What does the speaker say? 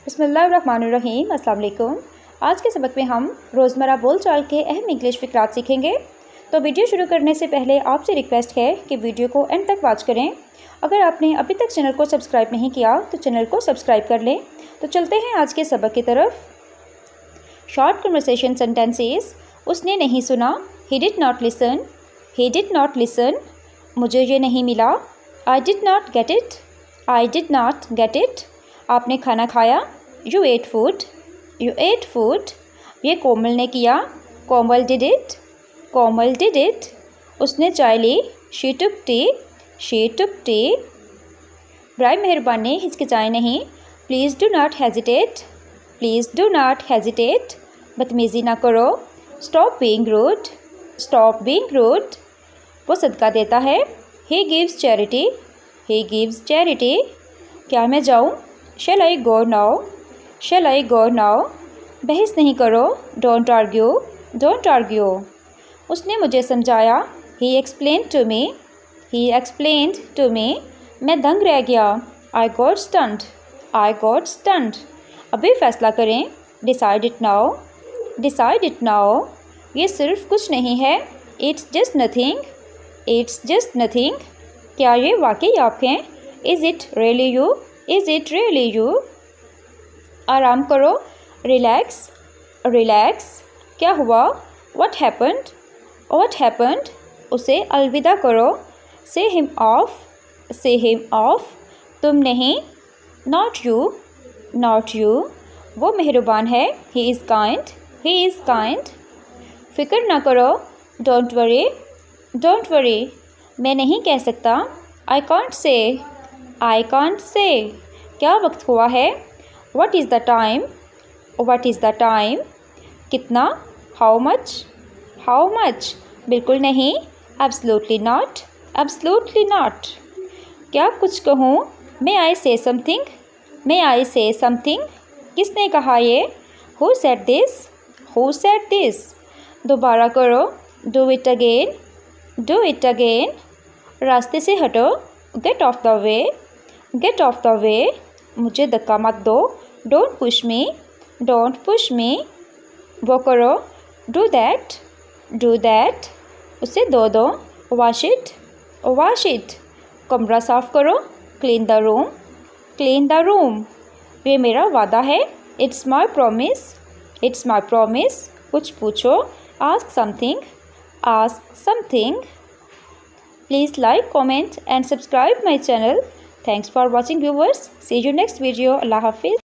बिस्मिल्लाहिर्रहमानिर्रहीम। अस्सलाम वालेकुम। आज के सबक में हम रोज़मर्रा बोलचाल के अहम इंग्लिश फ़िक्रात सीखेंगे। तो वीडियो शुरू करने से पहले आपसे रिक्वेस्ट है कि वीडियो को एंड तक वॉच करें। अगर आपने अभी तक चैनल को सब्सक्राइब नहीं किया तो चैनल को सब्सक्राइब कर लें। तो चलते हैं आज के सबक की तरफ। Short conversation sentences. उसने नहीं सुना, he did not listen. He did not listen, मुझे ये नहीं मिला। I did not get it. I did not get it, आपने खाना खाया। You ate food. You ate food, ये कोमल ने किया। Komal did it. Komal did it, उसने चाय ली। She took tea. She took tea, बराए मेहरबानी हिचकिचाएं नहीं। Please do not hesitate. Please do not hesitate, बदतमीज़ी ना करो। Stop being rude. Stop being rude, वो सदका देता है। He gives charity. He gives charity, क्या मैं जाऊँ। शैल आई गो नाउ। शैल आई गो नाउ, बहस नहीं करो। Don't argue. डोंट आर्ग्यू, उसने मुझे समझाया। He explain to me. He explain to me, मैं दंग रह गया। I got stunned. I got stunned, अभी फैसला करें। Decide it now. Decide it now, ये सिर्फ कुछ नहीं है। It's just nothing. It's just nothing, क्या ये वाकई आप हैं। Is it really you. Is it really you, आराम करो। रिलैक्स। रिलैक्स, क्या हुआ। What happened. व्हाट हैपेंड, उसे अलविदा करो। से हिम ऑफ। से हिम ऑफ, तुम नहीं। Not you. नॉट यू, वो मेहरबान है। He is kind. He is kind, फ़िक्र ना करो। Don't worry. डोंट वरी, मैं नहीं कह सकता। I can't say. I can't say, क्या वक्त हुआ है। What is the time. What is the time, कितना। How much. हाउ मच, बिल्कुल नहीं। Absolutely not. एब्सोल्युटली नॉट, क्या कुछ कहूँ। मे आई से समथिंग। मे आई से समथिंग, किसने कहा ये। Who said this. Who said this, दोबारा करो। Do it again. Do it again, रास्ते से हटो। Get off the way. Get off the way, मुझे धक्का मत दो। Don't push me. Don't push me, वो करो। Do that. डू दैट, उसे धो दो। Wash it. वॉश इट, कमरा साफ़ करो। Clean the room. Clean the room, ये मेरा वादा है। It's my promise. It's my promise, कुछ पूछो। Ask something. Ask something, please like, comment and subscribe my channel. Thanks for watching viewers. See you next video. Allah Hafiz.